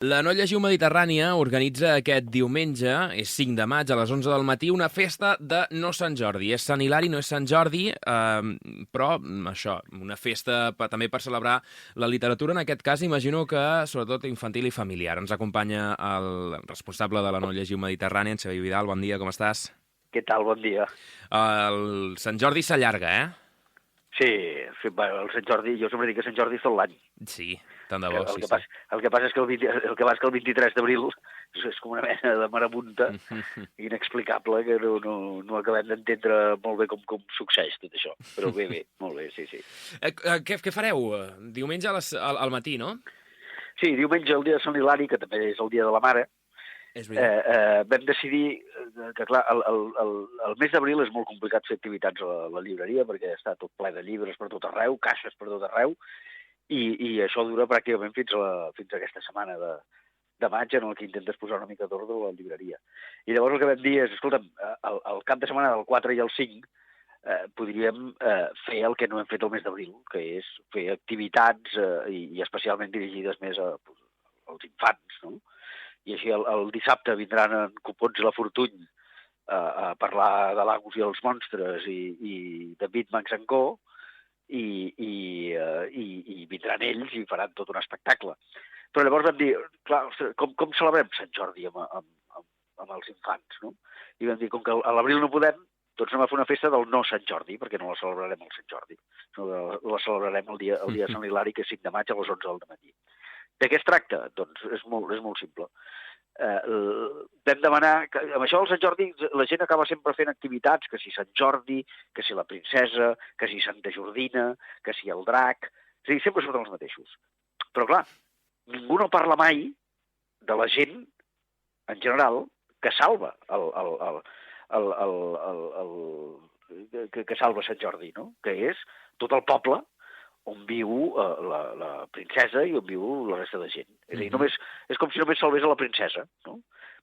La No Llegiu Mediterrània organitza aquest diumenge, és 5 de maig, a les 11 del matí, una festa de no Sant Jordi. És Sant Hilari, no és Sant Jordi, però això, una festa també per celebrar la literatura, en aquest cas imagino que sobretot infantil i familiar. Ens acompanya el responsable de la No Llegiu Mediterrània, en Xavier Vidal. Bon dia, com estàs? Què tal? Bon dia. El Sant Jordi s'allarga, eh? Sí, bueno, el Sant Jordi, jo sempre dic que Sant Jordi és tot l'any. Sí, tant de bo, El sí. que passa és que el 23 d'abril és com una mena de marabunta inexplicable que no acabem d'entendre molt bé com succeeix tot això. Però bé, molt bé, sí. Què fareu? Diumenge al matí, no? Sí, diumenge, el dia de Sant Hilari, que també és el dia de la mare, És veritat. vam decidir que, clar, el mes d'abril és molt complicat fer activitats a la llibreria perquè està tot ple de llibres per tot arreu, caixes per tot arreu, i això dura pràcticament fins a aquesta setmana de maig en el que intentes posar una mica d'ordre a la llibreria. I llavors el que vam dir és, escolta'm, el cap de setmana del 4 i el 5 podríem fer el que no hem fet el mes d'abril, que és fer activitats i especialment dirigides més als infants, no? I així el dissabte vindran en Copons i la Fortuny a parlar de l'Angus i els monstres i de Bitmax & Co, i vindran ells i faran tot un espectacle. Però llavors vam dir, clar, com celebrem Sant Jordi amb els infants, no? I vam dir, com que a l'abril no podem, doncs anem a fer una festa del no Sant Jordi, perquè no la celebrarem el Sant Jordi, sinó que la celebrarem el dia de Sant Hilari, que és 5 de maig a les 11 del matí. De què es tracta? Doncs és molt simple. Vam demanar que amb això del Sant Jordi la gent acaba sempre fent activitats, que si Sant Jordi, que si la princesa, que si Santa Jordina, que si el drac, és a dir, sempre surten els mateixos. Però clar, ningú no parla mai de la gent, en general, que salva que salva Sant Jordi, no? Que és tot el poble on viu la princesa i on viu la resta de gent. És a dir, és com si només salvés a la princesa, no?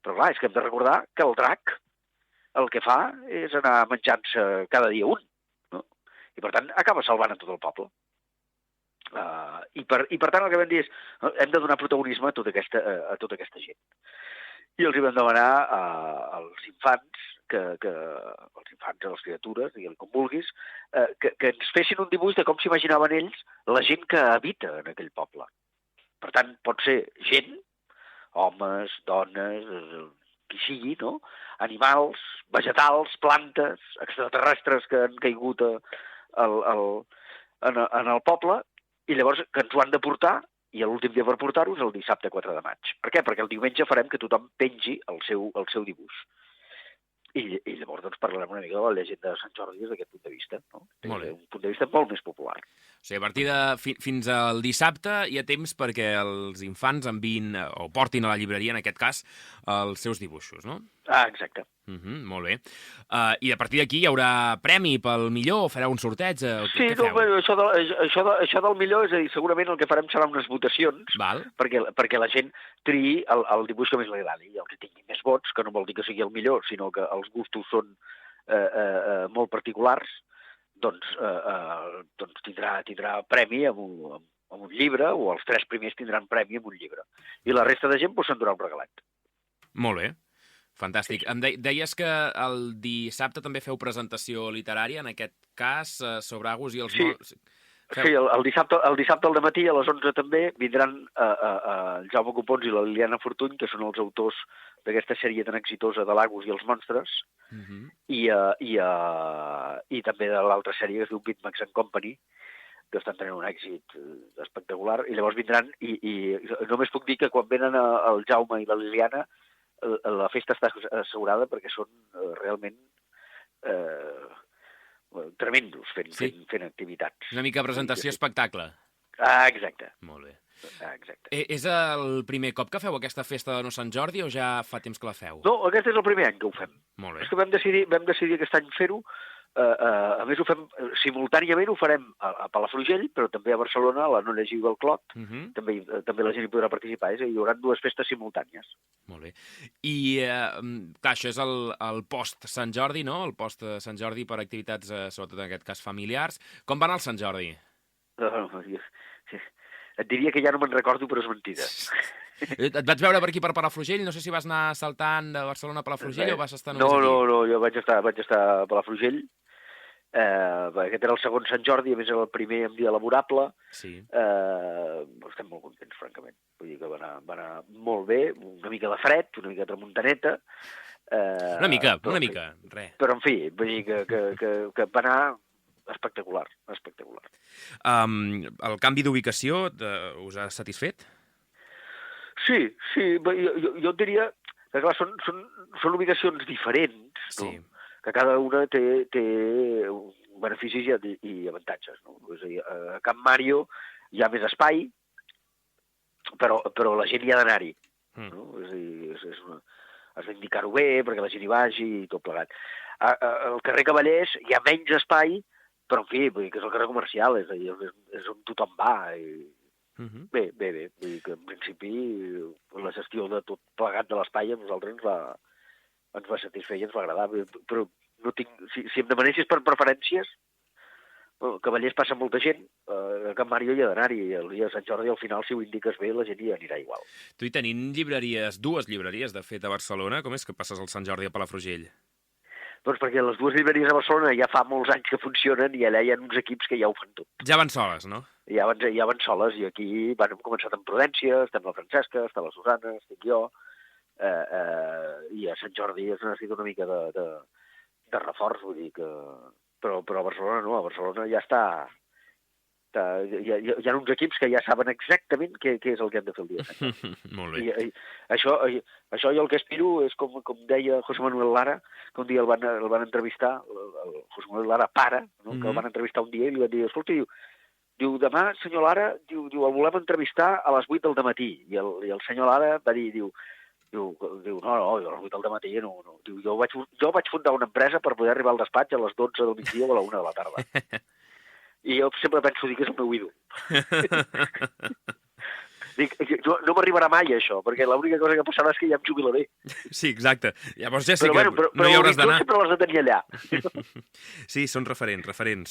Però clar, és que hem de recordar que el drac el que fa és anar menjant-se cada dia un, no? I per tant acaba salvant a tot el poble. I per tant el que vam dir és hem de donar protagonisme a tota aquesta gent. I els hi vam demanar als infants, als infants, a les criatures, digue'l com vulguis, que ens fessin un dibuix de com s'imaginaven ells la gent que habita en aquell poble. Per tant, pot ser gent, homes, dones, qui sigui, no? Animals, vegetals, plantes, extraterrestres que han caigut en el poble, i llavors que ens ho han de portar, i l'últim dia per portar-ho és el dissabte 4 de maig. Per què? Perquè el diumenge farem que tothom pengi el seu dibuix. I llavors doncs, parlarem una mica de la llegenda de Sant Jordi des d'aquest punt de vista, no? Des d'un punt de vista molt més popular. O sigui, a partir de fins al dissabte hi ha temps perquè els infants enviïn o portin a la llibreria, en aquest cas, els seus dibuixos, no? Exacte. Molt bé. I a partir d'aquí hi haurà premi pel millor? Fareu un sorteig? Sí, això del millor, és a dir, segurament el que farem serà unes votacions, perquè la gent triï el dibuix que més li agradi, i el que tingui més vots, que no vol dir que sigui el millor, sinó que els gustos són molt particulars, doncs tindrà premi amb un llibre, o els 3 primers tindran premi amb un llibre. I la resta de gent s'endurà un regalet. Molt bé. Fantàstic. Em deies que el dissabte també feu presentació literària, en aquest cas, sobre Agus i els... Sí, el dissabte al dematí a les 11 també vindran el Jaume Copons i la Liliana Fortuny, que són els autors d'aquesta sèrie tan exitosa de l'Agus i els monstres, i també de l'altra sèrie que es diu Bitmax & Company, que estan tenint un èxit espectacular, i llavors vindran, i només puc dir que quan venen el Jaume i la Liliana la festa està assegurada perquè són realment tremendos fent activitats. Una mica presentació espectacle. Exacte. Molt bé. Exacte. És el primer cop que feu aquesta festa de no Sant Jordi o ja fa temps que la feu? No, aquest és el primer any que ho fem. Molt bé. És que vam decidir aquest any fer-ho. A més, ho fem simultàniament, ho farem a Palafrugell, però també a Barcelona, a la No Llegiu del Clot, també la gent hi podrà participar, és a dir, hi haurà 2 festes simultànies. Molt bé. I, clar, això és el post-Sant Jordi, no? El post-Sant Jordi per activitats, sobretot en aquest cas, familiars. Com va anar el Sant Jordi? Et diria que ja no me'n recordo, però és mentida. Et vaig veure per aquí per Palafrugell, no sé si vas anar saltant de Barcelona a Palafrugell o vas estar només aquí. No, jo vaig estar a Palafrugell. Aquest era el segon Sant Jordi, a més era el primer en dia laborable. Sí. Estem molt contents, francament. Vull dir que va anar molt bé, una mica de fred, una mica de tramuntaneta. Una mica, res. Però, en fi, vull dir que va anar espectacular. El canvi d'ubicació us ha satisfet? Sí, jo et diria que, clar, són ubicacions diferents, no? Sí. Que cada una té beneficis i avantatges, no? És a dir, a Can Mario hi ha més espai, però la gent hi ha d'anar-hi, no? És a dir, has d'indicar-ho bé perquè la gent hi vagi i tot plegat. Al carrer Cavallers hi ha menys espai, però, en fi, vull dir que és el carrer comercial, és a dir, és on tothom va. Bé. Vull dir que, en principi, la gestió de tot plegat de l'espai a nosaltres ens va satisfer i ens va agradar, però no tinc... Si em demanessis per preferències, Cavallers passa molta gent, a Can Mario hi ha d'anar-hi, i el dia de Sant Jordi, al final, si ho indiques bé, la gent hi anirà igual. Tu hi tenint dues llibreries, de fet, a Barcelona, com és que passes el Sant Jordi a Palafrugell? Doncs perquè les dues llibreries a Barcelona ja fa molts anys que funcionen i allà hi ha uns equips que ja ho fan tot. Ja van soles, no? Ja van soles, i aquí hem començat amb Prudència, estem la Francesca, està la Susana, estic jo, i a Sant Jordi es necessita una mica de reforç, vull dir que... Però a Barcelona no, a Barcelona ja està... Hi ha uns equips que ja saben exactament què és el que hem de fer el dia de Sant Jordi. Molt bé. I això jo el que aspiro és, com deia José Manuel Lara, que un dia el van entrevistar, el José Manuel Lara pare, no? Que el van entrevistar un dia i li van dir, escolta, diu, demà, senyor Lara, diu, el volem entrevistar a les 8 del matí. I el senyor Lara va dir, diu, no, a les 8 del matí no. Diu, jo vaig fundar una empresa per poder arribar al despatx a les 12 del migdia o a la 1 de la tarda. I jo sempre penso dir que és el meu ídol. Dic, no m'arribarà mai això, perquè l'única cosa que passarà és que ja em jubilaré. Sí, exacte. Llavors ja sí que no hi hauràs d'anar. Però sempre les de tenir allà. Sí, són referents.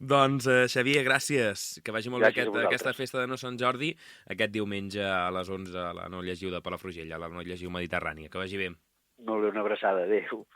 Doncs, Xavier, gràcies. Que vagi molt bé aquesta festa de No Sant Jordi, aquest diumenge a les 11 a la No Llegiu de Palafrugell, a la No Llegiu Mediterrània. Que vagi bé. Molt bé, una abraçada. Adéu.